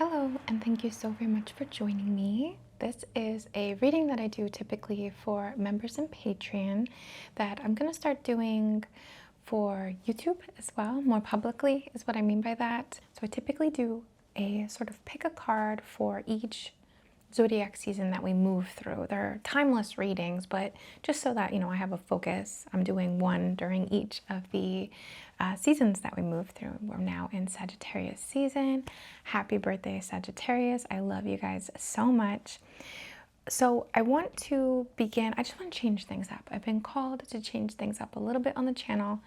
Hello, and thank you so very much for joining me. This is a reading that I do typically for members in Patreon that I'm going to start doing for YouTube as well, more publicly is what I mean by that. So I typically do a sort of pick a card for each zodiac season that we move through. They're timeless readings, but just so that, I have a focus, I'm doing one during each of the seasons that we move through. We're now in Sagittarius season. Happy birthday, Sagittarius. I love you guys so much. So I want to begin, I just want to change things up. I've been called to change things up a little bit on the channel.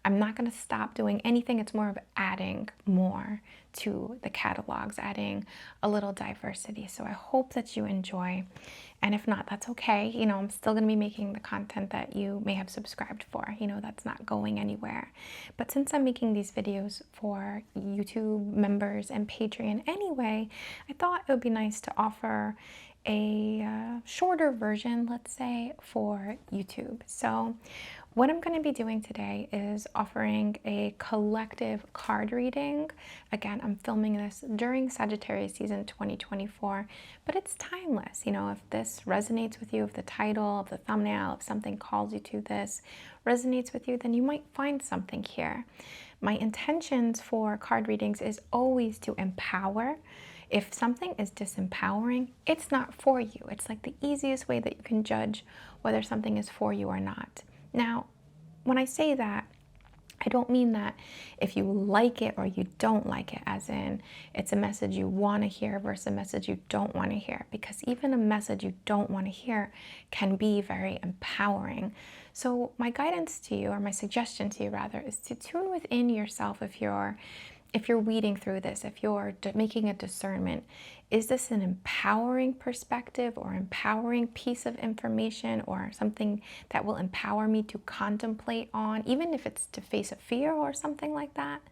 I'm not going to stop doing anything. It's more of adding more to the catalogs, adding a little diversity. So I hope that you enjoy. And if not, that's okay. I'm still going to be making the content that you may have subscribed for. That's not going anywhere. But since I'm making these videos for YouTube members and Patreon anyway, I thought it would be nice to offer a shorter version, let's say, for YouTube. So what I'm going to be doing today is offering a collective card reading. Again, I'm filming this during Sagittarius season 2024, but it's timeless. If this resonates with you, if the title, if the thumbnail, if something calls you to this resonates with you, then you might find something here. My intentions for card readings is always to empower. If something is disempowering, it's not for you. It's like the easiest way that you can judge whether something is for you or not. Now, when I say that, I don't mean that if you like it or you don't like it, as in it's a message you want to hear versus a message you don't want to hear, because even a message you don't want to hear can be very empowering. So my guidance to you, or my suggestion to you rather, is to tune within yourself if you're weeding through this, if you're making a discernment. Is this an empowering perspective or empowering piece of information or something that will empower me to contemplate on, even if it's to face a fear or something like that?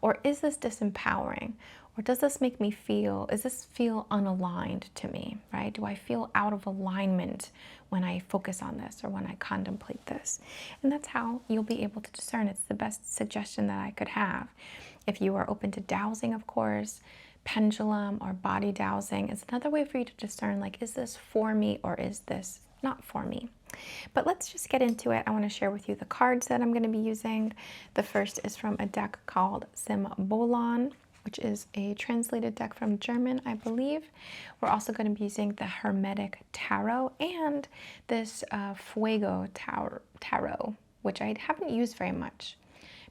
Or is this disempowering? Or does this make me feel unaligned to me, right? Do I feel out of alignment when I focus on this or when I contemplate this? And that's how you'll be able to discern. It's the best suggestion that I could have. If you are open to dowsing, of course, pendulum or body dowsing is another way for you to discern, like, is this for me or is this not for me? But let's just get into it. I want to share with you the cards that I'm going to be using. The first is from a deck called Symbolon, which is a translated deck from German, I believe. We're also going to be using the Hermetic Tarot and this Fuego Tarot, which I haven't used very much.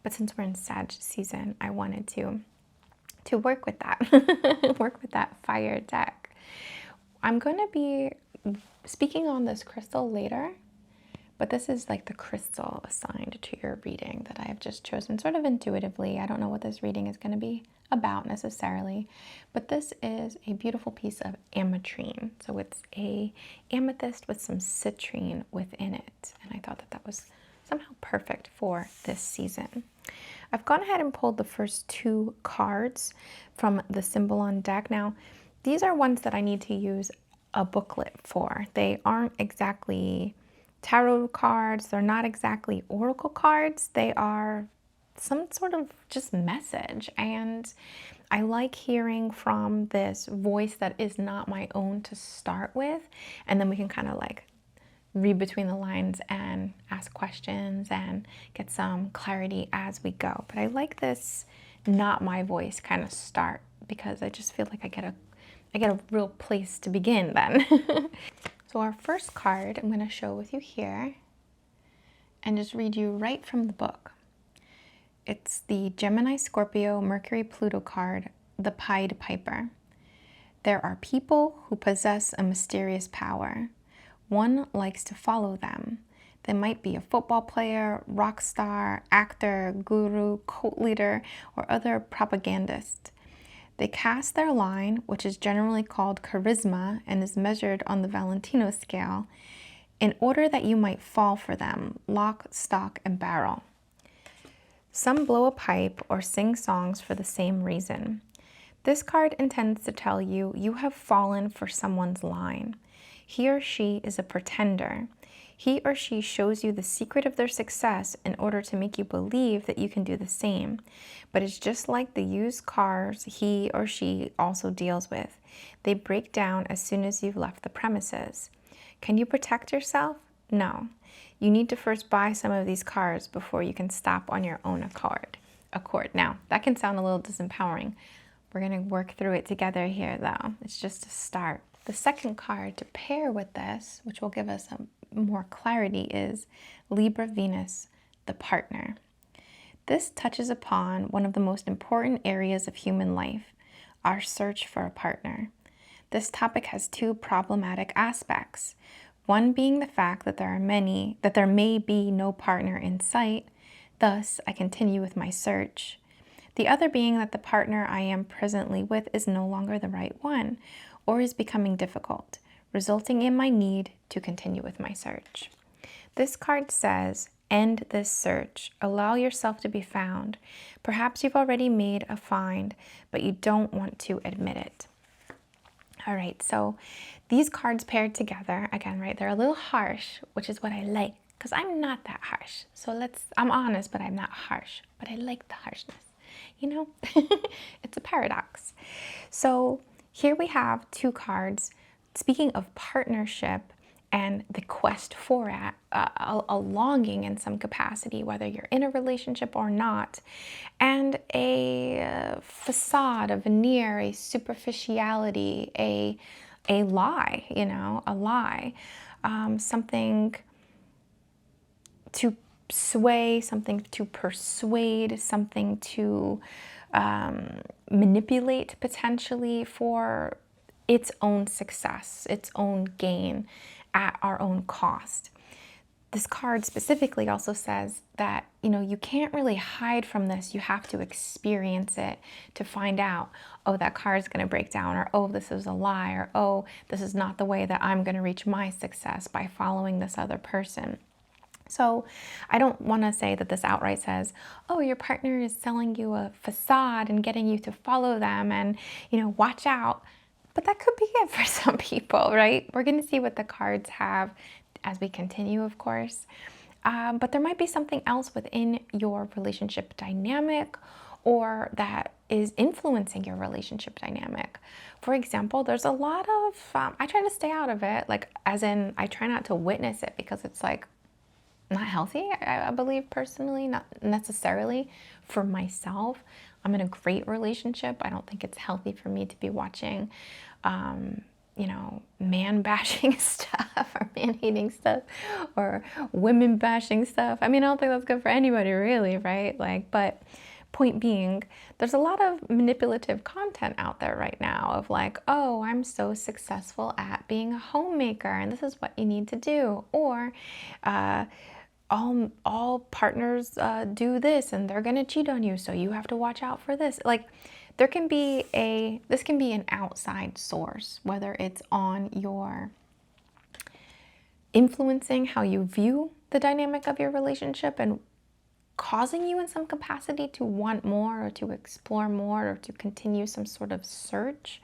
But since we're in Sag season, I wanted to work with that, work with that fire deck. I'm going to be speaking on this crystal later, but this is like the crystal assigned to your reading that I have just chosen sort of intuitively. I don't know what this reading is going to be about necessarily, but this is a beautiful piece of ametrine. So it's a amethyst with some citrine within it. And I thought that that was somehow perfect for this season. I've gone ahead and pulled the first two cards from the Symbolon deck. Now, these are ones that I need to use a booklet for. They aren't exactly tarot cards. They're not exactly oracle cards. They are some sort of just message. And I like hearing from this voice that is not my own to start with. And then we can kind of like read between the lines and ask questions and get some clarity as we go. But I like this not my voice kind of start, because I just feel like I get a real place to begin then. So our first card I'm going to show with you here and just read you right from the book. It's the Gemini, Scorpio, Mercury, Pluto card, the Pied Piper. There are people who possess a mysterious power. One likes to follow them. They might be a football player, rock star, actor, guru, cult leader, or other propagandist. They cast their line, which is generally called charisma and is measured on the Valentino scale, in order that you might fall for them, lock, stock, and barrel. Some blow a pipe or sing songs for the same reason. This card intends to tell you you have fallen for someone's line. He or she is a pretender. He or she shows you the secret of their success in order to make you believe that you can do the same. But it's just like the used cars he or she also deals with. They break down as soon as you've left the premises. Can you protect yourself? No. You need to first buy some of these cars before you can stop on your own accord. Now, that can sound a little disempowering. We're going to work through it together here, though. It's just a start. The second card to pair with this, which will give us more clarity, is Libra Venus, the partner. This touches upon one of the most important areas of human life, our search for a partner. This topic has two problematic aspects. One being the fact that there may be no partner in sight, thus I continue with my search. The other being that the partner I am presently with is no longer the right one, or is becoming difficult, resulting in my need to continue with my search. This card says, end this search. Allow yourself to be found. Perhaps you've already made a find, but you don't want to admit it. All right, so these cards paired together, again, right, they're a little harsh, which is what I like, because I'm not that harsh. So I'm honest, but I'm not harsh, but I like the harshness. You know, it's a paradox. So here we have two cards. Speaking of partnership and the quest for it, a longing in some capacity, whether you're in a relationship or not, and a facade, a veneer, a superficiality, a lie, a lie, something to sway, something to persuade, something to manipulate potentially for its own success, its own gain at our own cost. This card specifically also says that, you can't really hide from this. You have to experience it to find out, oh, that car is going to break down, or oh, this is a lie, or oh, this is not the way that I'm going to reach my success by following this other person. So I don't want to say that this outright says, oh, your partner is selling you a facade and getting you to follow them and, watch out. But that could be it for some people, right? We're going to see what the cards have as we continue, of course. But there might be something else within your relationship dynamic or that is influencing your relationship dynamic. For example, there's a lot of, I try to stay out of it, like as in I try not to witness it because it's like, not healthy, I believe personally, not necessarily for myself. I'm in a great relationship. I don't think it's healthy for me to be watching, man bashing stuff or man hating stuff or women bashing stuff. I don't think that's good for anybody really, right? But point being, there's a lot of manipulative content out there right now of like, oh, I'm so successful at being a homemaker and this is what you need to do. Or, all partners do this and they're going to cheat on you, so you have to watch out for this. This can be an outside source, whether it's on your influencing how you view the dynamic of your relationship and causing you in some capacity to want more or to explore more or to continue some sort of search.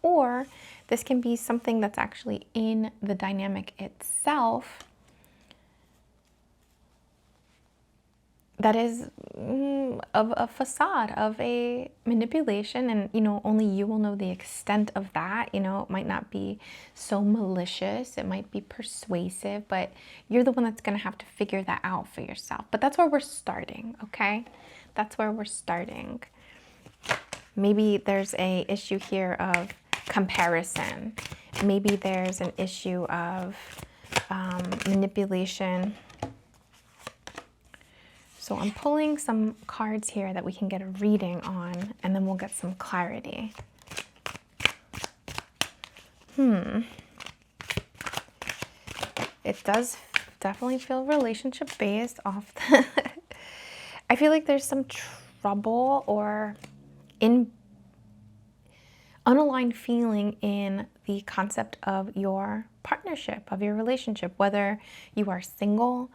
Or this can be something that's actually in the dynamic itself that is of a facade, of a manipulation, and only you will know the extent of that. It might not be so malicious, it might be persuasive, but you're the one that's going to have to figure that out for yourself. But that's where we're starting, okay? That's where we're starting. Maybe there's a issue here of comparison. Maybe there's an issue of manipulation. So I'm pulling some cards here that we can get a reading on, and then we'll get some clarity. It does definitely feel relationship based off the I feel like there's some trouble or unaligned feeling in the concept of your partnership, of your relationship, whether you are single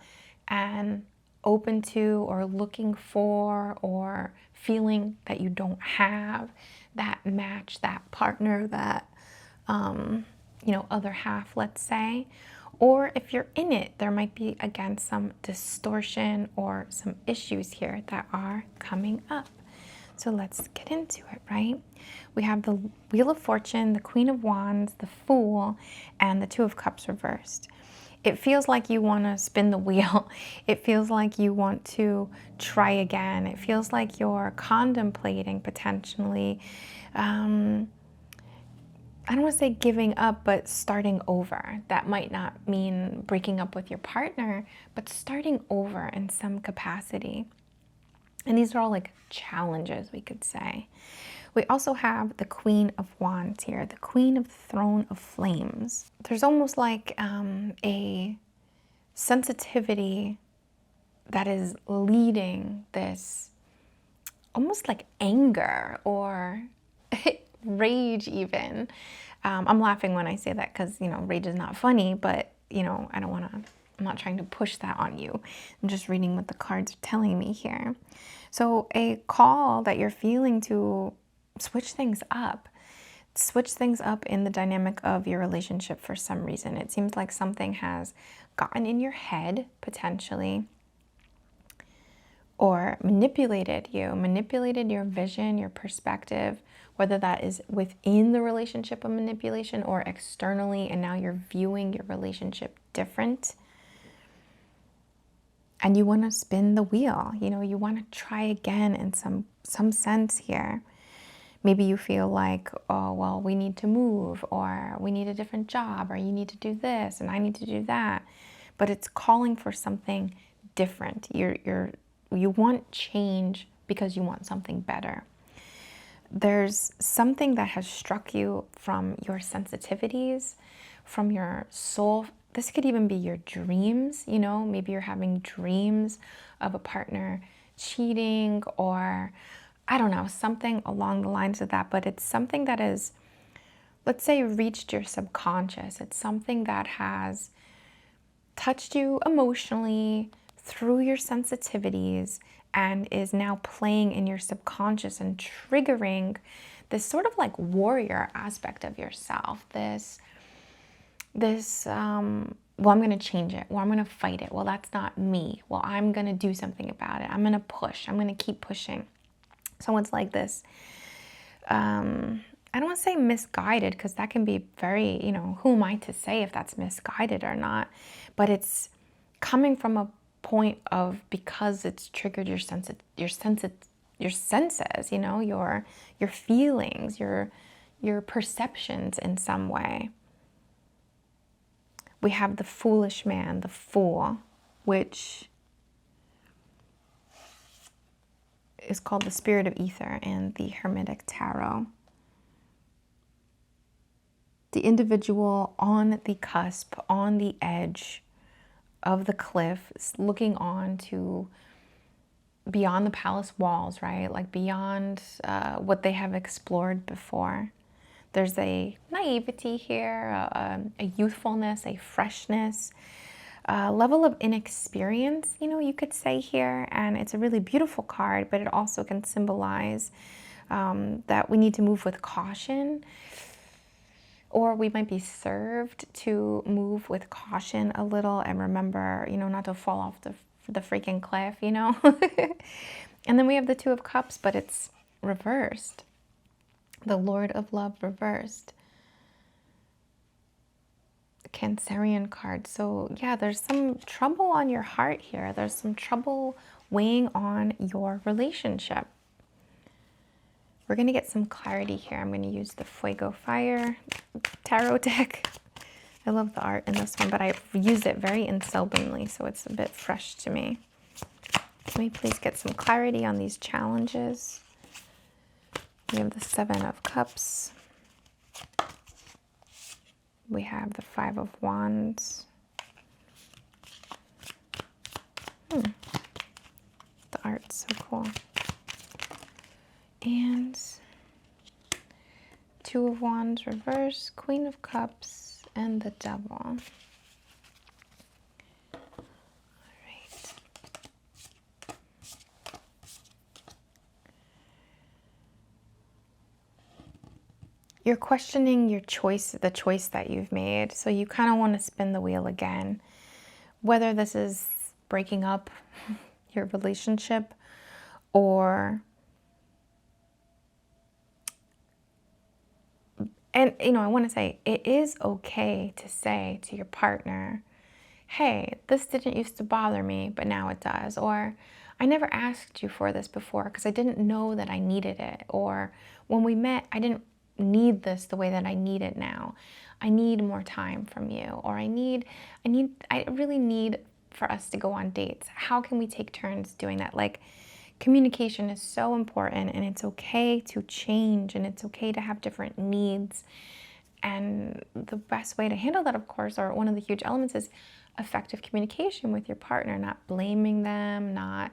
and open to or looking for or feeling that you don't have that match, that partner, that other half, let's say, Or if you're in it, there might be, again, some distortion or some issues here that are coming up. So let's get into it, right? We have the Wheel of Fortune, the Queen of Wands, the Fool, and the Two of Cups reversed. It feels like you want to spin the wheel. It feels like you want to try again. It feels like you're contemplating potentially, I don't want to say giving up, but starting over. That might not mean breaking up with your partner, but starting over in some capacity. And these are all like challenges, we could say. We also have the Queen of Wands here, the Queen of the Throne of Flames. There's almost like a sensitivity that is leading this almost like anger or rage even. I'm laughing when I say that because, you know, rage is not funny, but, you know, I'm not trying to push that on you. I'm just reading what the cards are telling me here. So a call that you're feeling to switch things up in the dynamic of your relationship for some reason. It seems like something has gotten in your head potentially, or manipulated your vision, your perspective, whether that is within the relationship of manipulation or externally, and now you're viewing your relationship different. And you want to spin the wheel, you know, you want to try again in some sense here. Maybe you feel like, oh, well, we need to move, or we need a different job, or you need to do this and I need to do that. But it's calling for something different. You want change because you want something better. There's something that has struck you from your sensitivities, from your soul. This could even be your dreams, you know, maybe you're having dreams of a partner cheating, or I don't know, something along the lines of that. But it's something that is, let's say, reached your subconscious. It's something that has touched you emotionally through your sensitivities and is now playing in your subconscious and triggering this sort of like warrior aspect of yourself. Well, I'm going to change it. Well, I'm going to fight it. Well, that's not me. Well, I'm going to do something about it. I'm going to push. I'm going to keep pushing. So it's like this, I don't want to say misguided, because that can be very, you know, who am I to say if that's misguided or not? But it's coming from a point of, because it's triggered your senses, you know, your feelings, your perceptions in some way. We have the foolish man, the fool, which is called the spirit of ether in the Hermetic Tarot. The individual on the cusp, on the edge of the cliff, looking on to beyond the palace walls, right? Like beyond what they have explored before. There's a naivety here, a youthfulness, a freshness, a level of inexperience, you know, you could say here. And it's a really beautiful card, but it also can symbolize that we need to move with caution, or we might be served to move with caution a little and remember, you know, not to fall off the freaking cliff, you know. And then we have the Two of Cups, but it's reversed. The Lord of Love reversed. The Cancerian card. So yeah, there's some trouble on your heart here. There's some trouble weighing on your relationship. We're going to get some clarity here. I'm going to use the Fuego Fire tarot deck. I love the art in this one, but I've used it very inseldomly, so it's a bit fresh to me. Can we please get some clarity on these challenges? We have the Seven of Cups. We have the Five of Wands. The art's so cool. And Two of Wands reverse, Queen of Cups, and the Devil. All right. You're questioning your choice, the choice that you've made. So you kind of want to spin the wheel again. Whether this is breaking up your relationship or, and I want to say it is okay to say to your partner, hey, this didn't used to bother me, but now it does. Or I never asked you for this before because I didn't know that I needed it. Or when we met, I didn't need this the way that I need it now. I need more time from you. Or I really need for us to go on dates. How can we take turns doing that? Like, communication is so important, and it's okay to change, and it's okay to have different needs. And the best way to handle that, of course, or one of the huge elements, is effective communication with your partner, not blaming them, not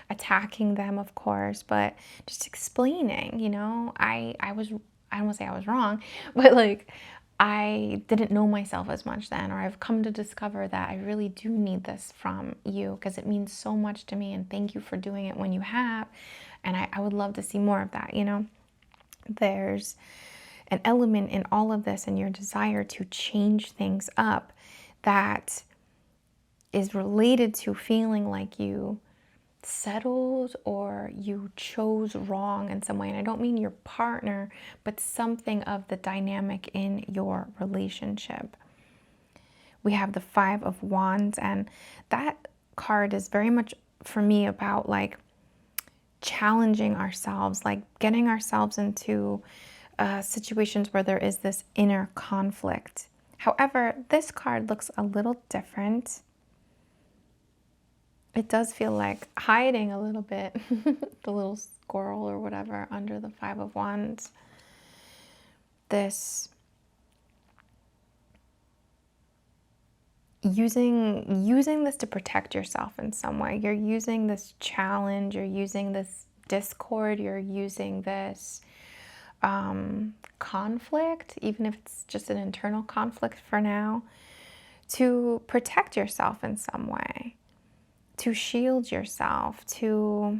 attacking them, of course, but just explaining, I don't want to say I was wrong, but like, I didn't know myself as much then, or I've come to discover that I really do need this from you because it means so much to me, and thank you for doing it when you have. And I would love to see more of that, There's an element in all of this and your desire to change things up that is related to feeling like you settled or you chose wrong in some way. And I don't mean your partner, but something of the dynamic in your relationship. We have the Five of Wands, and that card is very much for me about like challenging ourselves, like getting ourselves into situations where there is this inner conflict. However, this card looks a little different. It does feel like hiding a little bit, the little squirrel or whatever under the Five of Wands. This using this to protect yourself in some way. You're using this challenge, you're using this discord, you're using this conflict, even if it's just an internal conflict for now, to protect yourself in some way, to shield yourself, to,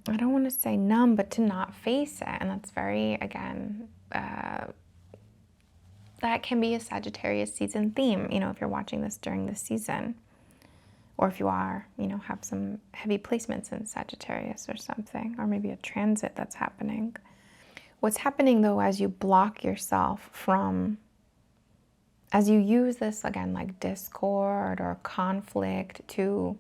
I don't want to say numb, but to not face it. And that's very, again, that can be a Sagittarius season theme, if you're watching this during this season. Or if you are, have some heavy placements in Sagittarius or something, or maybe a transit that's happening. What's happening though, as you block yourself from, as you use this again, like discord or conflict to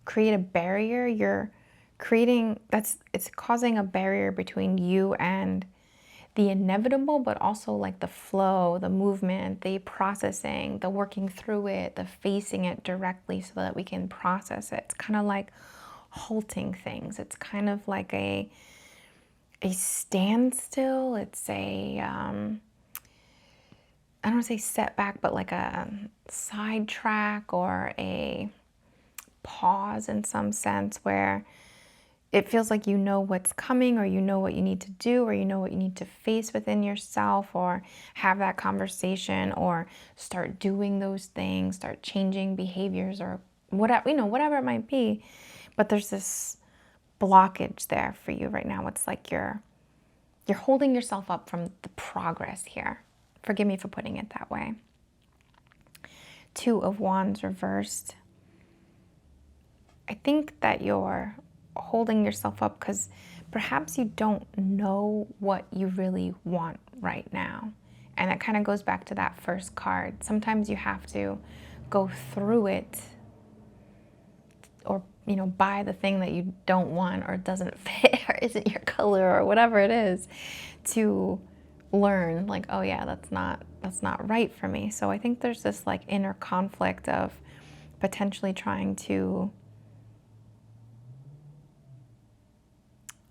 create a barrier, it's causing a barrier between you and the inevitable, but also like the flow, the movement, the processing, the working through it, the facing it directly so that we can process it. It's kind of like halting things. It's kind of like a standstill. It's a, I don't want to say setback, but like a sidetrack or a pause in some sense, where it feels like you know what's coming, or you know what you need to do, or you know what you need to face within yourself, or have that conversation, or start doing those things, start changing behaviors, or whatever, whatever it might be. But there's this blockage there for you right now. It's like you're holding yourself up from the progress here. Forgive me for putting it that way. Two of Wands reversed. I think that you're holding yourself up because perhaps you don't know what you really want right now. And it kind of goes back to that first card. Sometimes you have to go through it, or buy the thing that you don't want, or doesn't fit, or isn't your color, or whatever it is, to learn like, oh yeah, that's not right for me. So I think there's this like inner conflict of potentially trying to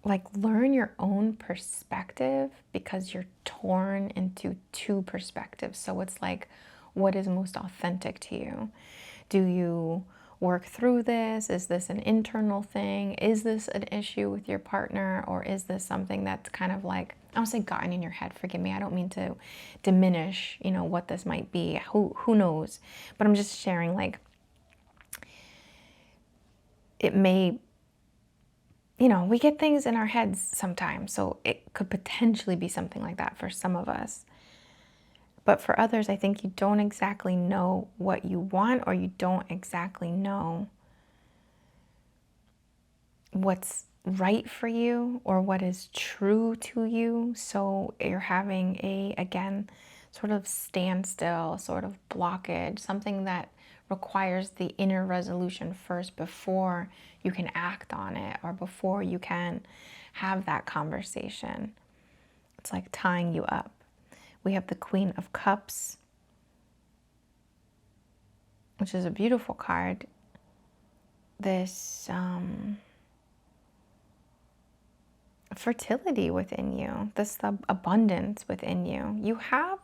like learn your own perspective, because you're torn into two perspectives. So it's like, what is most authentic to you? Do you work through this? Is this an internal thing? Is this an issue with your partner? Or is this something that's kind of like, I don't say gotten in your head, forgive me, I don't mean to diminish, what this might be. Who knows? But I'm just sharing, like, it may you know, we get things in our heads sometimes. So it could potentially be something like that for some of us. But for others, I think you don't exactly know what you want, or you don't exactly know what's right for you or what is true to you. So you're having again, sort of standstill, sort of blockage, something that requires the inner resolution first before you can act on it or before you can have that conversation. It's like tying you up. We have the Queen of Cups, which is a beautiful card. This fertility within you, this abundance within you. You have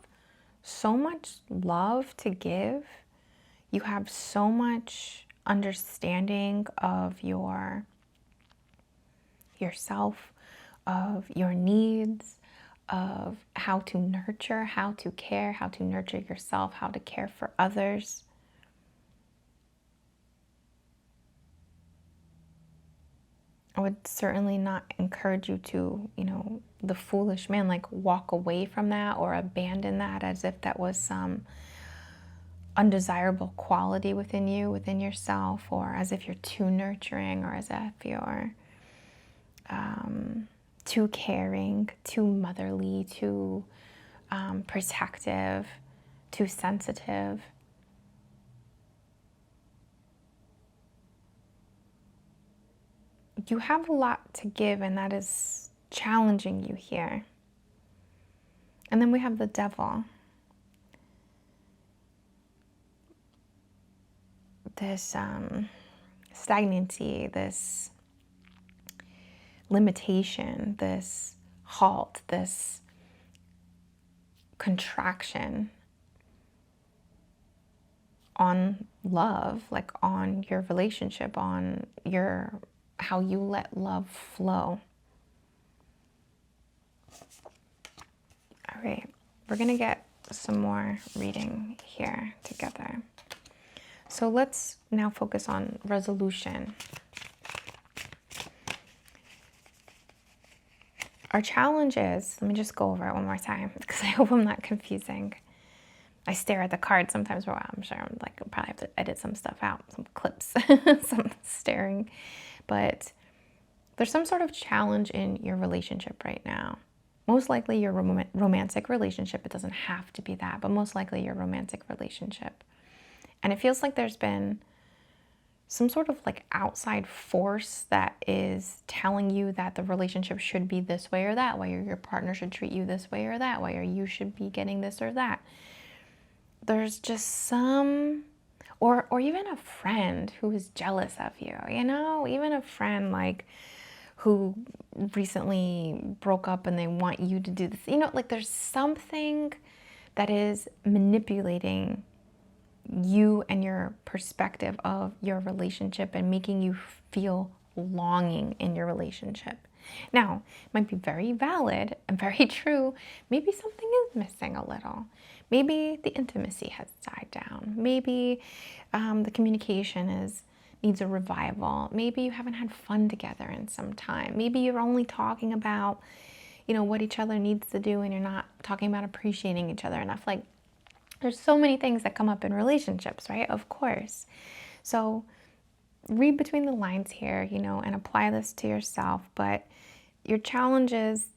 so much love to give. You have so much understanding of yourself, of your needs, of how to nurture, how to care, how to nurture yourself, how to care for others. I would certainly not encourage you to, you know, the foolish man, like walk away from that or abandon that as if that was some undesirable quality within you, within yourself, or as if you're too nurturing, or as if you're too caring, too motherly, too protective, too sensitive. You have a lot to give, and that is challenging you here. And then we have the Devil. This stagnancy, this limitation, this halt, this contraction on love, like on your relationship, on how you let love flow. All right, we're gonna get some more reading here together. So let's now focus on resolution. Our challenge is, let me just go over it one more time because I hope I'm not confusing. I stare at the card sometimes for a while. I'm sure I'll probably have to edit some stuff out, some clips, some staring. But there's some sort of challenge in your relationship right now. Most likely your romantic relationship. It doesn't have to be that, but most likely your romantic relationship. And it feels like there's been some sort of like outside force that is telling you that the relationship should be this way or that way, or your partner should treat you this way or that way, or you should be getting this or that. There's just some, or even a friend who is jealous of you, you know, even a friend like who recently broke up and they want you to do this, you know, like there's something that is manipulating you and your perspective of your relationship and making you feel longing in your relationship. Now, it might be very valid and very true. Maybe something is missing a little. Maybe the intimacy has died down. Maybe the communication needs a revival. Maybe you haven't had fun together in some time. Maybe you're only talking about, you know, what each other needs to do and you're not talking about appreciating each other enough. Like, there's so many things that come up in relationships, right? Of course. So read between the lines here, you know, and apply this to yourself. But your challenge is,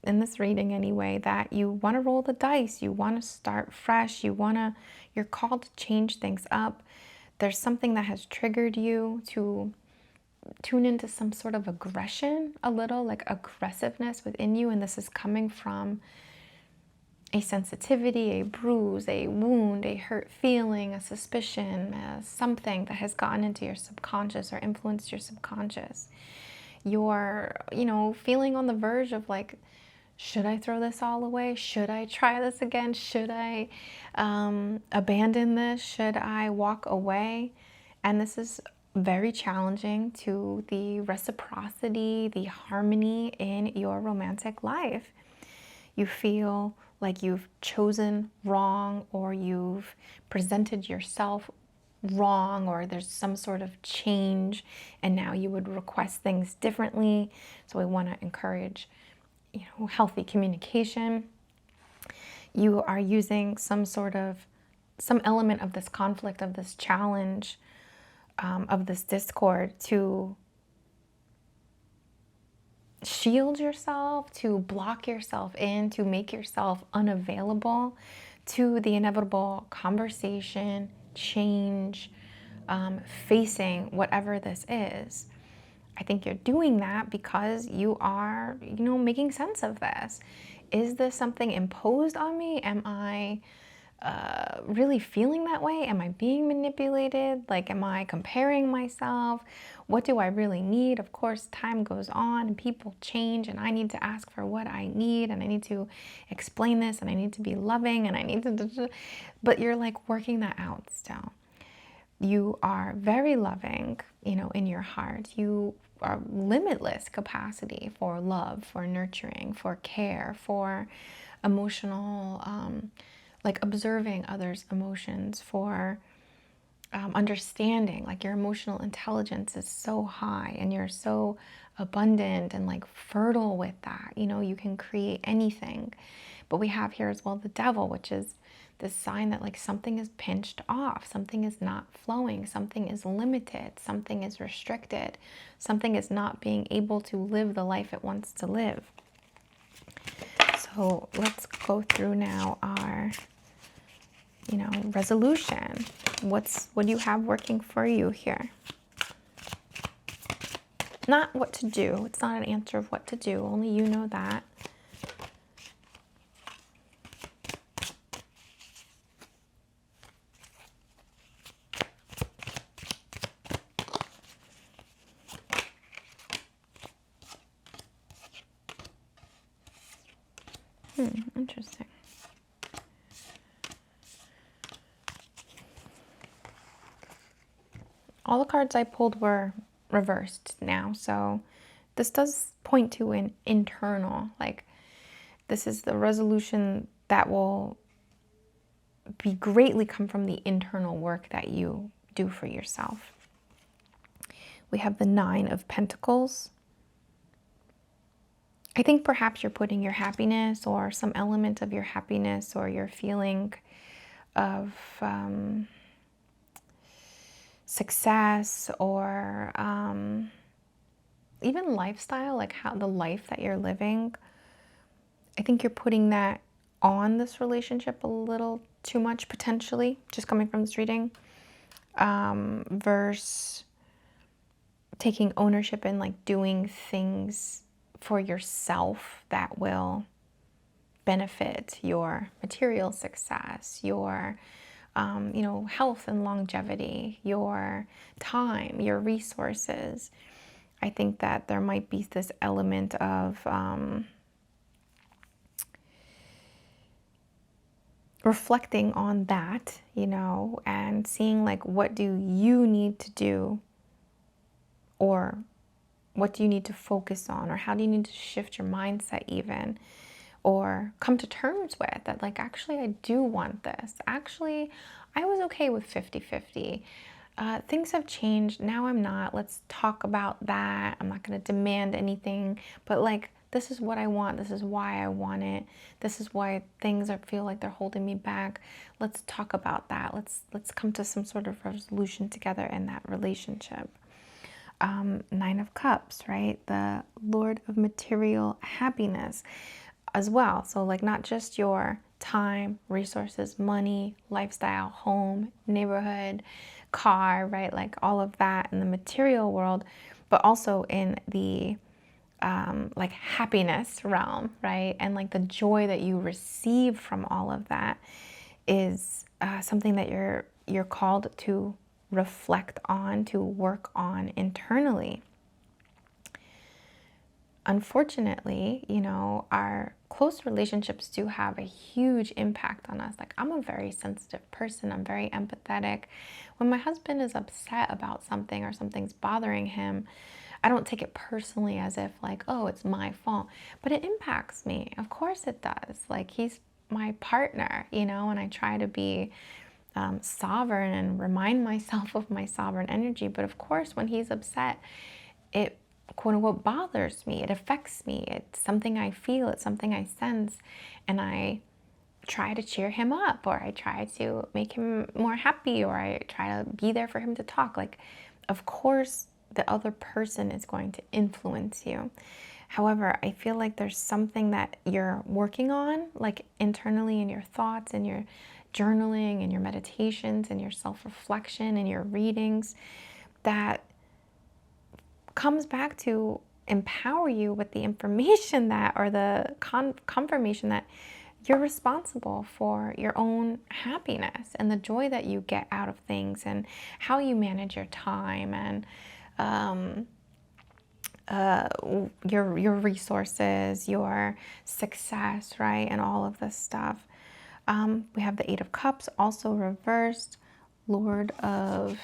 in this reading anyway, that you want to roll the dice. You want to start fresh. You're called to change things up. There's something that has triggered you to tune into some sort of aggression, a little like aggressiveness within you. And this is coming from a sensitivity, a bruise, a wound, a hurt feeling, a suspicion, something that has gotten into your subconscious or influenced your subconscious. You're, you know, feeling on the verge of like, should I throw this all away? Should I try this again? Should I abandon this? Should I walk away? And this is very challenging to the reciprocity, the harmony in your romantic life. You feel like you've chosen wrong, or you've presented yourself wrong, or there's some sort of change and now you would request things differently. So we want to encourage, healthy communication. You are using some element of this conflict, of this challenge, of this discord to shield yourself, to block yourself in, to make yourself unavailable to the inevitable conversation, change, facing whatever this is. I think you're doing that because you are, making sense of this. Is this something imposed on me? Am I really feeling that way? Am I being manipulated? Like, am I comparing myself? What do I really need? Of course, time goes on and people change, and I need to ask for what I need, and I need to explain this, and I need to be loving, and I need to, but you're like working that out still. You are very loving, in your heart. You are limitless capacity for love, for nurturing, for care, for emotional, like observing others' emotions, for understanding. Like, your emotional intelligence is so high, and you're so abundant and like fertile with that. You can create anything. But we have here as well the devil, which is this sign that like something is pinched off, something is not flowing, something is limited, something is restricted, something is not being able to live the life it wants to live. So let's go through now our, resolution. What do you have working for you here? Not what to do. It's not an answer of what to do. Only you know that. Interesting. All the cards I pulled were reversed now, so this does point to an internal, like, this is the resolution that will be greatly come from the internal work that you do for yourself. We have the 9 of Pentacles. I think perhaps you're putting your happiness, or some element of your happiness, or your feeling of success, or even lifestyle, like how the life that you're living. I think you're putting that on this relationship a little too much, potentially, just coming from this reading, versus taking ownership and like doing things for yourself that will benefit your material success, your health and longevity, your time, your resources. I think that there might be this element of reflecting on that, and seeing like, what do you need to do, or what do you need to focus on, or how do you need to shift your mindset even, or come to terms with that, like, actually I do want this. Actually, I was okay with 50-50. Things have changed. Now I'm not. Let's talk about that. I'm not going to demand anything, but like, this is what I want. This is why I want it. This is why things feel like they're holding me back. Let's talk about that. Let's come to some sort of resolution together in that relationship. 9 of Cups, right? The Lord of material happiness as well. So like, not just your time, resources, money, lifestyle, home, neighborhood, car, right? Like all of that in the material world, but also in the like happiness realm, right? And like the joy that you receive from all of that is something that you're called to reflect on, to work on internally. Unfortunately, our close relationships do have a huge impact on us. Like, I'm a very sensitive person. I'm very empathetic. When my husband is upset about something, or something's bothering him, I don't take it personally as if like, oh, it's my fault, but it impacts me. Of course it does. Like, he's my partner, and I try to be sovereign and remind myself of my sovereign energy. But of course, when he's upset, it quote unquote bothers me. It affects me. It's something I feel. It's something I sense. And I try to cheer him up, or I try to make him more happy, or I try to be there for him to talk. Like, of course, the other person is going to influence you. However, I feel like there's something that you're working on, like internally in your thoughts and your journaling and your meditations and your self-reflection and your readings, that comes back to empower you with the information that, or the confirmation that you're responsible for your own happiness and the joy that you get out of things, and how you manage your time, and your resources, your success, right? And all of this stuff. We have the Eight of Cups, also reversed, Lord of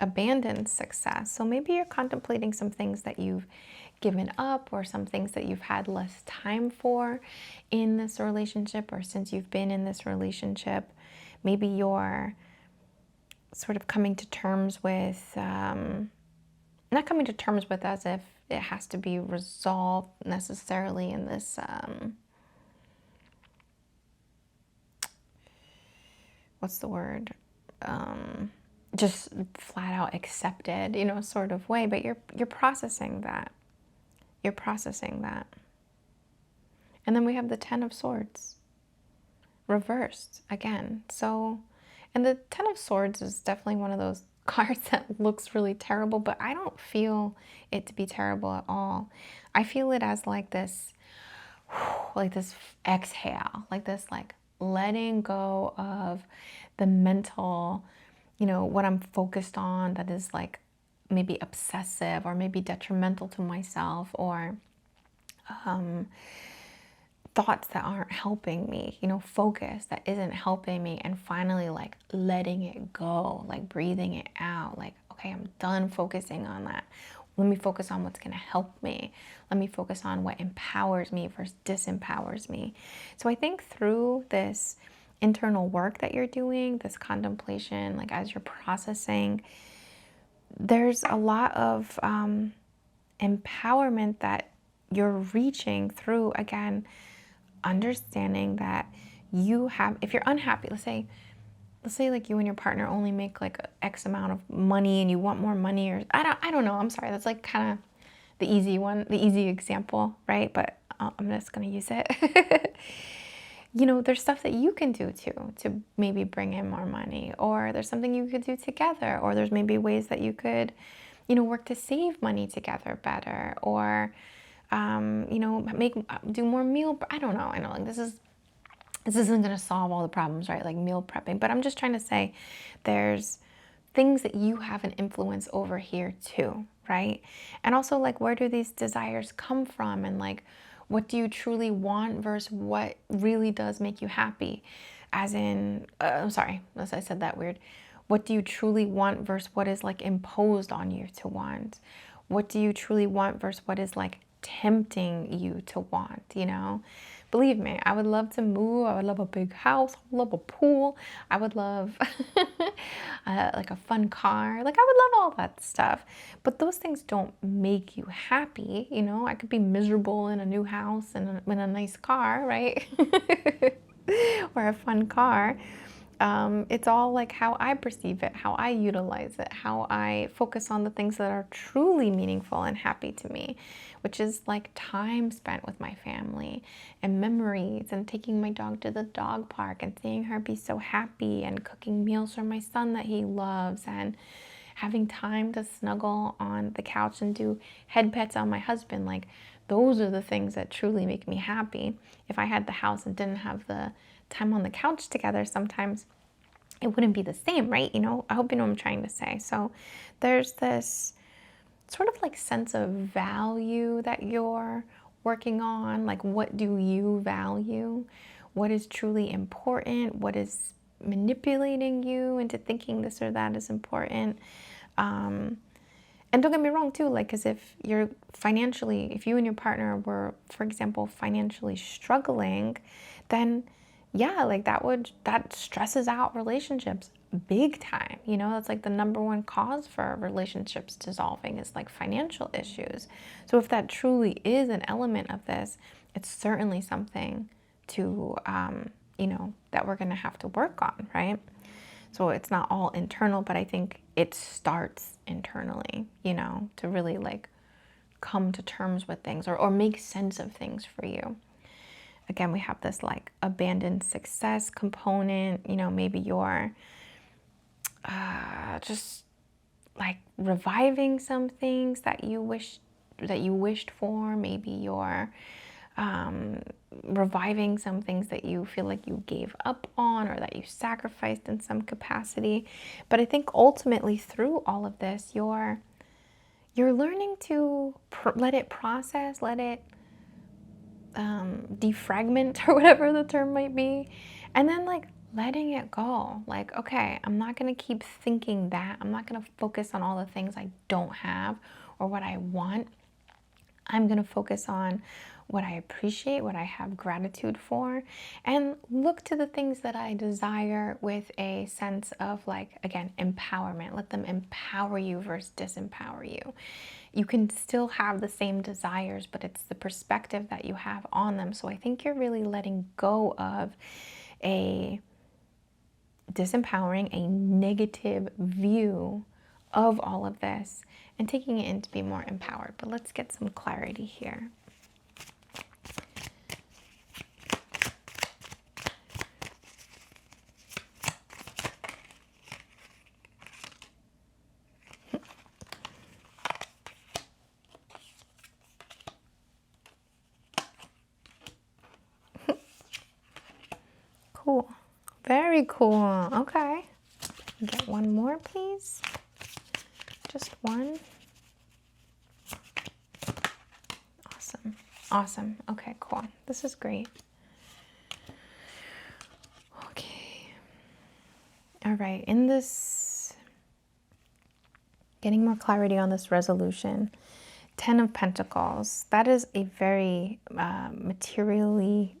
abandoned success. So maybe you're contemplating some things that you've given up, or some things that you've had less time for in this relationship, or since you've been in this relationship. Maybe you're sort of coming to terms with, not coming to terms with as if it has to be resolved necessarily in this, what's the word? Just flat out accepted, sort of way, but you're processing that. You're processing that. And then we have the Ten of Swords, reversed again. So, and the Ten of Swords is definitely one of those cards that looks really terrible, but I don't feel it to be terrible at all. I feel it as like this exhale, like this, like letting go of the mental, what I'm focused on that is like maybe obsessive, or maybe detrimental to myself, or thoughts that aren't helping me, focus that isn't helping me, and finally like letting it go, like breathing it out, like, okay, I'm done focusing on that. Let me focus on what's going to help me. Let me focus on what empowers me versus disempowers me. So I think through this internal work that you're doing, this contemplation, like as you're processing, there's a lot of empowerment that you're reaching through, again, understanding that you have, if you're unhappy, let's say like you and your partner only make like X amount of money and you want more money, or I don't know, I'm sorry, that's like kind of the easy one, the easy example, right? But I'm just going to use it. There's stuff that you can do too to maybe bring in more money, or there's something you could do together, or there's maybe ways that you could, work to save money together better, or, do more meal. I don't know. I know, like this isn't going to solve all the problems, right? Like meal prepping, but I'm just trying to say there's things that you have an influence over here too, right? And also, like, where do these desires come from? And like, what do you truly want versus what really does make you happy? As in, I'm sorry, as I said that weird. What do you truly want versus what is like imposed on you to want? What do you truly want versus what is like tempting you to want, Believe me, I would love to move. I would love a big house. I would love a pool. I would love like a fun car. Like, I would love all that stuff. But those things don't make you happy. I could be miserable in a new house and in a nice car, right? Or a fun car. It's all like how I perceive it, how I utilize it, how I focus on the things that are truly meaningful and happy to me, which is like time spent with my family and memories, and taking my dog to the dog park and seeing her be so happy, and cooking meals for my son that he loves, and having time to snuggle on the couch and do head pets on my husband. Like, those are the things that truly make me happy. If I had the house and didn't have the time on the couch together, sometimes it wouldn't be the same, right? I hope you know what I'm trying to say. So there's this sort of like sense of value that you're working on. Like, what do you value? What is truly important? What is manipulating you into thinking this or that is important? And don't get me wrong too, like, because if you and your partner were, for example, financially struggling, then yeah, like that stresses out relationships big time. You know, that's like the number one cause for relationships dissolving is like financial issues. So if that truly is an element of this, it's certainly something to, that we're going to have to work on, right? So it's not all internal, but I think it starts internally, to really like come to terms with things or make sense of things for you. Again, we have this like abandoned success component, maybe you're just like reviving some things that you wished for. Maybe you're reviving some things that you feel like you gave up on or that you sacrificed in some capacity. But I think ultimately through all of this, you're learning to let it process, let it defragment or whatever the term might be, and then like letting it go. Like, okay, I'm not going to keep thinking that. I'm not going to focus on all the things I don't have or what I want. I'm going to focus on what I appreciate, what I have gratitude for, and look to the things that I desire with a sense of like, again, empowerment. Let them empower you versus disempower you. You can still have the same desires, but it's the perspective that you have on them. So I think you're really letting go of a disempowering, a negative view of all of this and taking it in to be more empowered. But let's get some clarity here. Cool. Very cool. Okay. Get one more, please. Just one. Awesome. Awesome. Okay, cool. This is great. Okay. All right. In this, getting more clarity on this resolution, 10 of Pentacles, that is a very materially...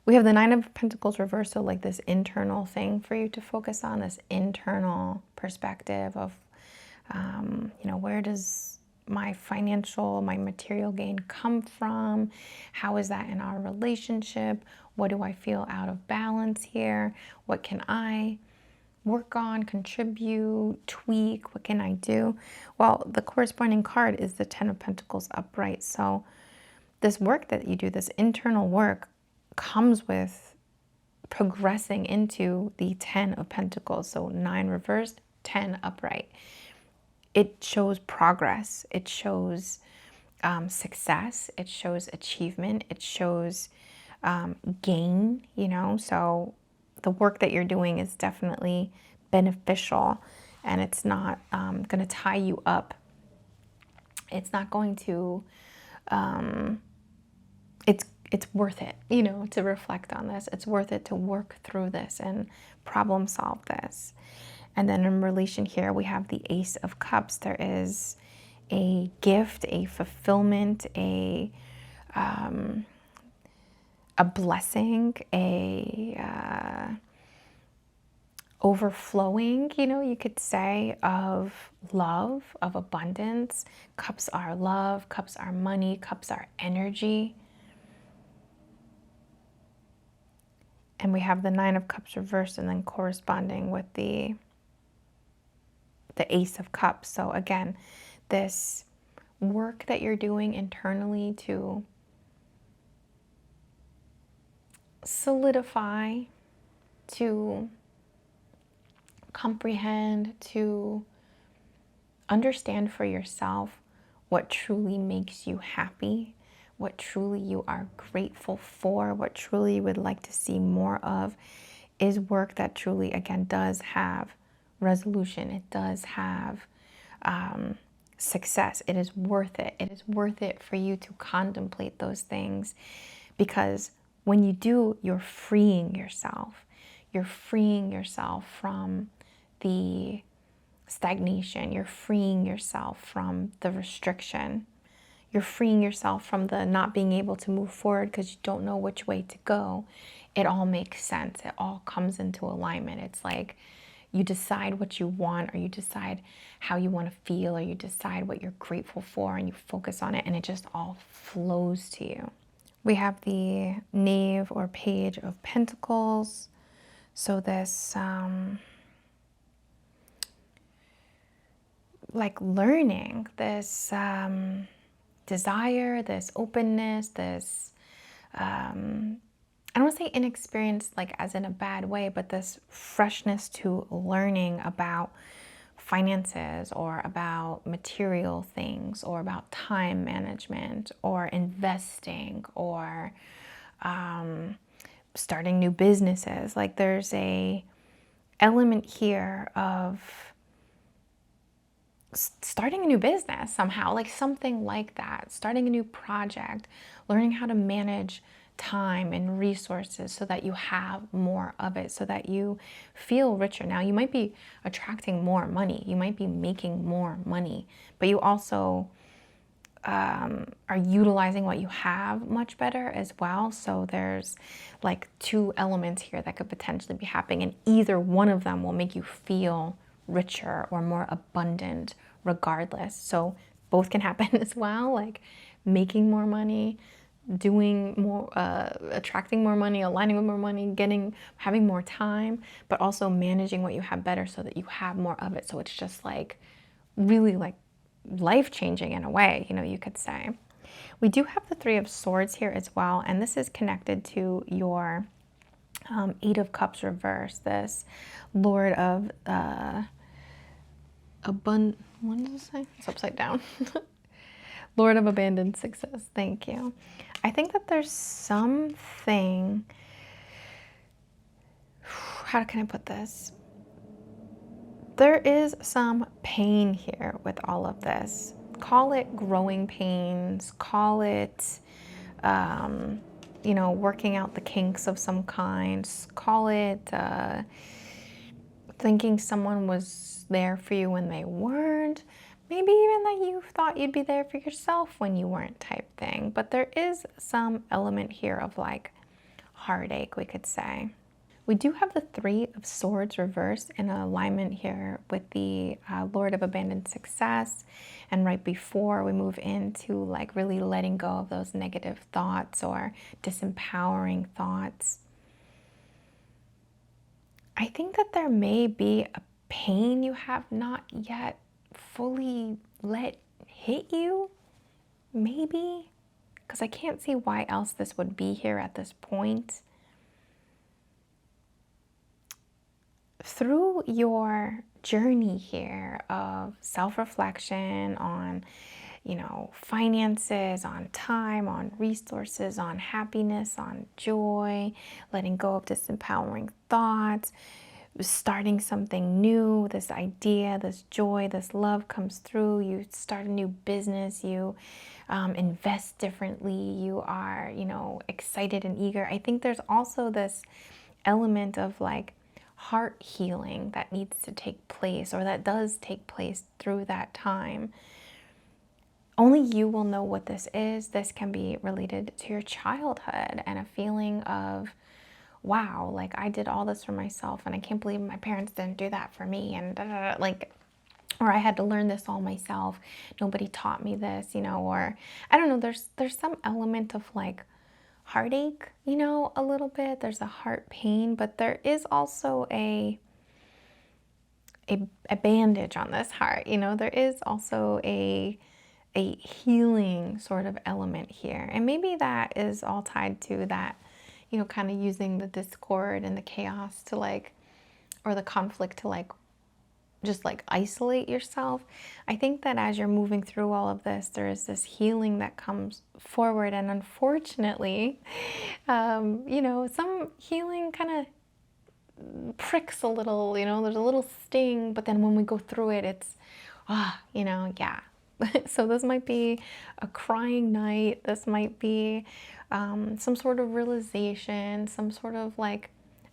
We have the 9 of Pentacles reversed, so like this internal thing for you to focus on, this internal perspective of, where does my financial, my material gain come from? How is that in our relationship? What do I feel out of balance here? What can I work on, contribute, tweak? What can I do? Well, the corresponding card is the 10 of Pentacles upright. So this work that you do, this internal work, comes with progressing into the 10 of Pentacles. So 9 reversed, 10 upright. It shows progress. It shows success. It shows achievement. It shows gain, So the work that you're doing is definitely beneficial, and it's not going to tie you up. It's not going to... It's worth it, to reflect on this. It's worth it to work through this and problem solve this. And then in relation here, we have the Ace of Cups. There is a gift, a fulfillment, a blessing, a overflowing, you could say, of love, of abundance. Cups are love, cups are money, cups are energy. And we have the 9 of Cups reversed and then corresponding with the Ace of Cups. So again, this work that you're doing internally to solidify, to comprehend, to understand for yourself what truly makes you happy, what truly you are grateful for, what truly you would like to see more of, is work that truly, again, does have resolution. It does have success. It is worth it. It is worth it for you to contemplate those things, because when you do, you're freeing yourself. You're freeing yourself from the stagnation. You're freeing yourself from the restriction. You're freeing yourself from the not being able to move forward because you don't know which way to go. it all makes sense. It all comes into alignment. It's like you decide what you want, or you decide how you want to feel, or you decide what you're grateful for, and you focus on it, and it just all flows to you. We have the Knave or Page of Pentacles. So this like learning, this desire, this openness, this I don't want to say inexperienced like as in a bad way, but this freshness to learning about finances, or about material things, or about time management, or investing, or starting new businesses. Like there's a element here of starting a new business somehow, like something like that, starting a new project, learning how to manage time and resources so that you have more of it, so that you feel richer. Now, you might be attracting more money, you might be making more money, but you also are utilizing what you have much better as well. So there's like two elements here that could potentially be happening, and either one of them will make you feel richer or more abundant regardless. So both can happen as well, like making more money, doing more, attracting more money, aligning with more money, having more time, but also managing what you have better so that you have more of it. So it's just like really like life-changing in a way, you could say. We do have the Three of Swords here as well, and this is connected to your Eight of Cups reverse, this Lord of what does it say? It's upside down. Lord of Abandoned Success. Thank you. I think that there's something, how can I put this? There is some pain here with all of this. Call it growing pains, call it, working out the kinks of some kind, call it thinking someone was there for you when they weren't, maybe even that you thought you'd be there for yourself when you weren't, type thing. But there is some element here of like heartache, we could say. We do have the Three of Swords reversed in alignment here with the Lord of Abandoned Success. And right before we move into like really letting go of those negative thoughts or disempowering thoughts, I think that there may be a pain you have not yet fully let hit you, maybe, because I can't see why else this would be here at this point. Through your journey here of self-reflection on, finances, on time, on resources, on happiness, on joy, letting go of disempowering thoughts, starting something new, this idea, this joy, this love comes through, you start a new business, you invest differently, you are, excited and eager. I think there's also this element of like heart healing that needs to take place, or that does take place through that time. Only you will know what this is. This can be related to your childhood and a feeling of, wow, like I did all this for myself and I can't believe my parents didn't do that for me, and like, or I had to learn this all myself. Nobody taught me this, or I don't know, there's some element of like heartache, a little bit. There's a heart pain, but there is also a bandage on this heart. There is also a healing sort of element here. And maybe that is all tied to that, kind of using the discord and the chaos to like, or the conflict to like, just like isolate yourself. I think that as you're moving through all of this, there is this healing that comes forward. And unfortunately, some healing kind of pricks a little, there's a little sting, but then when we go through it, it's, yeah. So this might be a crying night. This might be some sort of realization, some sort of like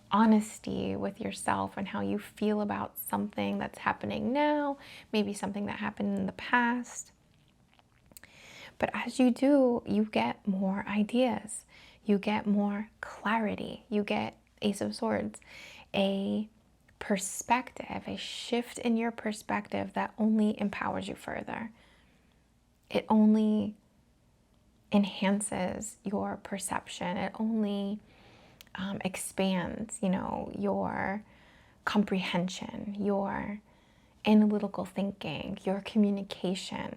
honesty with yourself and how you feel about something that's happening now, maybe something that happened in the past. But as you do, you get more ideas. You get more clarity. You get Ace of Swords, a perspective, a shift in your perspective that only empowers you further. It only enhances your perception. It only expands, your comprehension, your analytical thinking, your communication.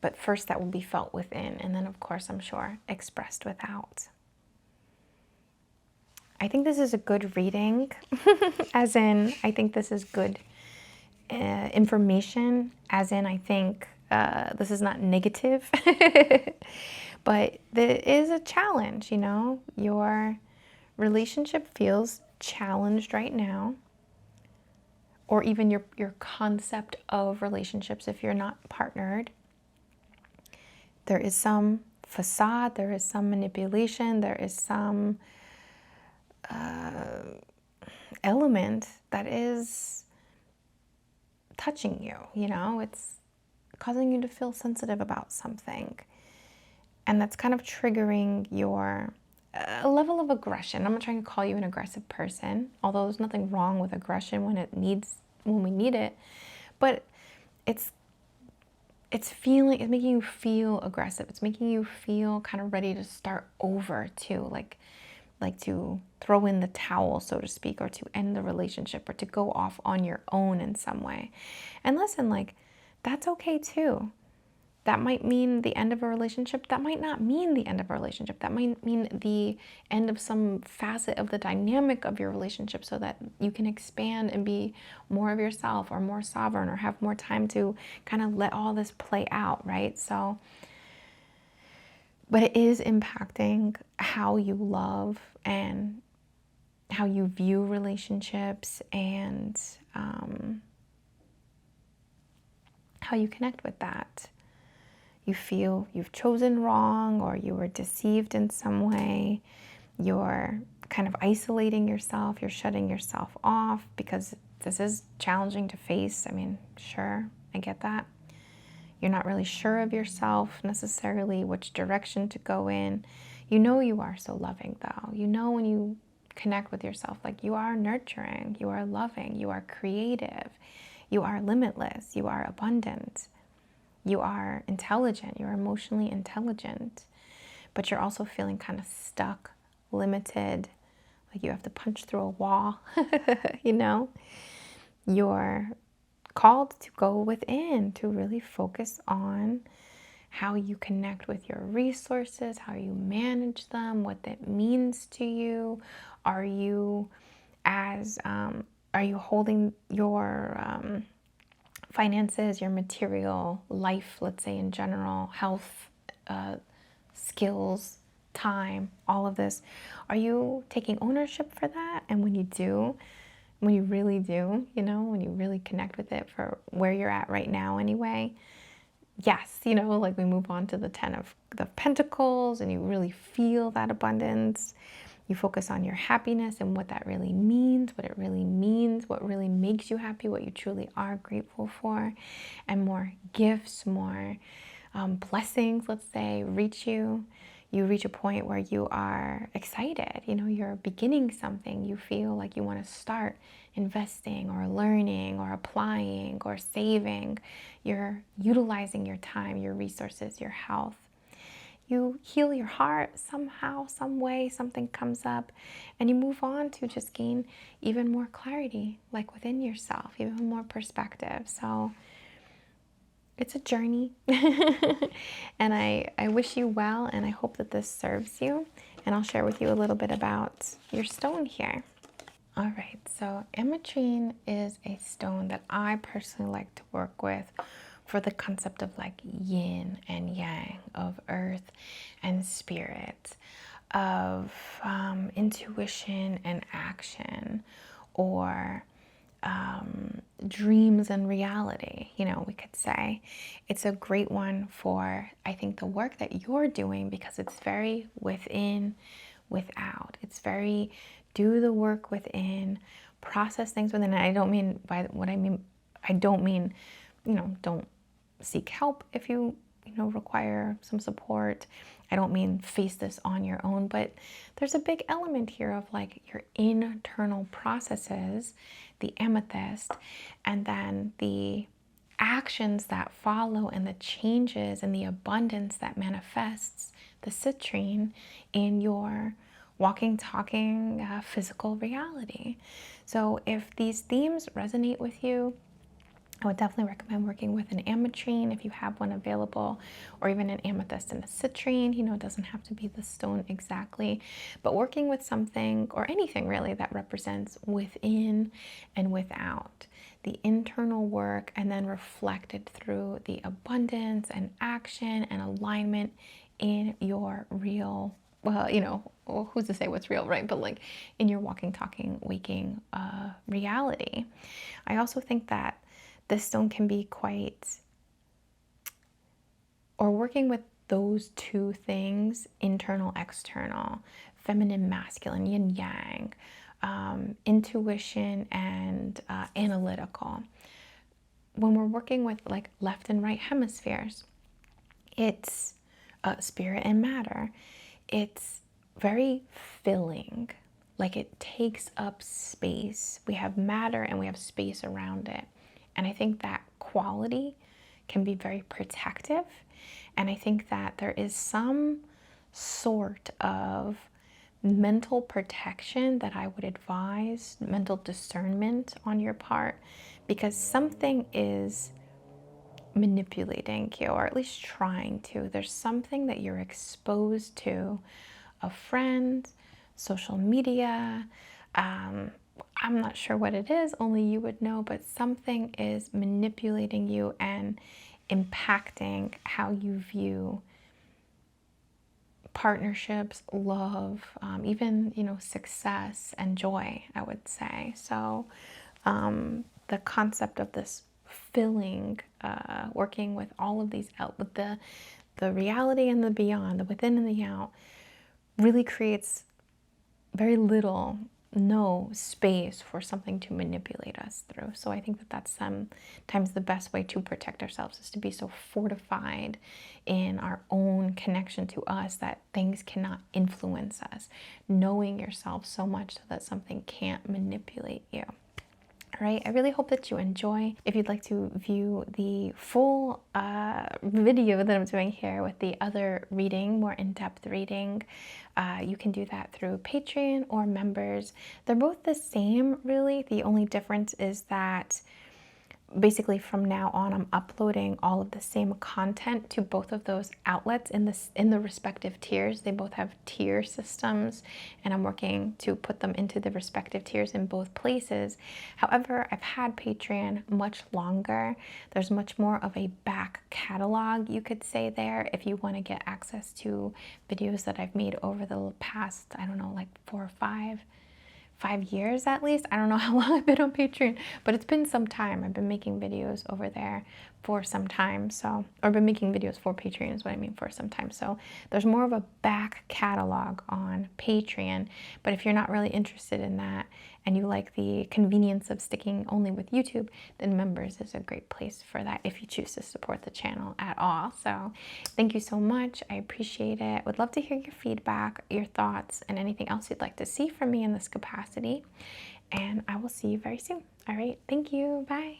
But first, that will be felt within, and then, of course, I'm sure, expressed without. I think this is a good reading, as in, I think this is good information, as in, I think this is not negative, but there is a challenge, Your relationship feels challenged right now, or even your concept of relationships if you're not partnered. There is some facade, there is some manipulation, there is some element that is touching you, it's causing you to feel sensitive about something. And that's kind of triggering your a level of aggression. I'm not trying to call you an aggressive person, although there's nothing wrong with aggression when we need it. But it's making you feel aggressive. It's making you feel kind of ready to start over too, like to throw in the towel, so to speak, or to end the relationship, or to go off on your own in some way. And listen, that's okay too. That might mean the end of a relationship. That might not mean the end of a relationship. That might mean the end of some facet of the dynamic of your relationship, so that you can expand and be more of yourself, or more sovereign, or have more time to kind of let all this play out, right? So, but it is impacting how you love and how you view relationships, and how you connect with that. You feel you've chosen wrong, or you were deceived in some way. You're kind of isolating yourself. You're shutting yourself off, because this is challenging to face. I mean, sure, I get that. You're not really sure of yourself necessarily, which direction to go in. You are so loving, though. When you connect with yourself, you are nurturing, you are loving, you are creative, you are limitless, you are abundant. You are intelligent, you're emotionally intelligent, but you're also feeling kind of stuck, limited, like you have to punch through a wall, You're called to go within, to really focus on how you connect with your resources, how you manage them, what that means to you. Are you holding your finances, your material life, let's say in general, health, skills, time, all of this? Are you taking ownership for that? And when you do, when you really do, when you really connect with it for where you're at right now anyway, yes, we move on to the 10 of the Pentacles, and you really feel that abundance. You focus on your happiness and what that really means, what it really means, what really makes you happy, what you truly are grateful for, and more gifts, more blessings, let's say, reach you. You reach a point where you are excited, you're beginning something. You feel like you want to start investing or learning or applying or saving. You're utilizing your time, your resources, your health. You heal your heart somehow, some way, something comes up, and you move on to just gain even more clarity, within yourself, even more perspective. So it's a journey, and I wish you well, and I hope that this serves you, and I'll share with you a little bit about your stone here. All right, so ametrine is a stone that I personally like to work with for the concept of yin and yang, of earth and spirit, of intuition and action, or dreams and reality, we could say. It's a great one for, I think, the work that you're doing, because it's very within, without. It's very do the work within, process things within. And I don't mean, don't seek help if you require some support. I don't mean face this on your own, but there's a big element here of like your internal processes, the amethyst, and then the actions that follow and the changes and the abundance that manifests the citrine in your walking, talking, physical reality. So if these themes resonate with you, I would definitely recommend working with an ametrine if you have one available, or even an amethyst and a citrine. It doesn't have to be the stone exactly, but working with something or anything really that represents within and without, the internal work, and then reflected through the abundance and action and alignment in your real, well, who's to say what's real, right? But like in your walking, talking, waking reality. I also think that this stone can be or working with those two things, internal, external, feminine, masculine, yin, yang, intuition, and analytical. When we're working with like left and right hemispheres, it's spirit and matter. It's very filling, like it takes up space. We have matter and we have space around it. And I think that quality can be very protective. And I think that there is some sort of mental protection that I would advise, mental discernment on your part, because something is manipulating you, or at least trying to. There's something that you're exposed to, a friend, social media, I'm not sure what it is, only you would know, but something is manipulating you and impacting how you view partnerships, love, even, success and joy, I would say. So the concept of this filling, working with all of these out, with the reality and the beyond, the within and the out, really creates very little, no space for something to manipulate us through. So I think that that's sometimes the best way to protect ourselves, is to be so fortified in our own connection to us that things cannot influence us, knowing yourself so much so that something can't manipulate you. All right, I really hope that you enjoy. If you'd like to view the full video that I'm doing here with the other reading, more in-depth reading, you can do that through Patreon or members. They're both the same, really. The only difference is that basically from now on, I'm uploading all of the same content to both of those outlets in the respective tiers. They both have tier systems, and I'm working to put them into the respective tiers in both places. However, I've had Patreon much longer. There's much more of a back catalog, you could say, there, if you want to get access to videos that I've made over the past, I don't know, like 4 or 5 years at least. I don't know how long I've been on Patreon, but it's been some time. I've been making videos over there for some time. So, or been making videos for Patreon is what I mean, for some time. So there's more of a back catalog on Patreon. But if you're not really interested in that and you like the convenience of sticking only with YouTube, then members is a great place for that if you choose to support the channel at all. So thank you so much. I appreciate it. Would love to hear your feedback, your thoughts, and anything else you'd like to see from me in this capacity. And I will see you very soon. All right. Thank you. Bye.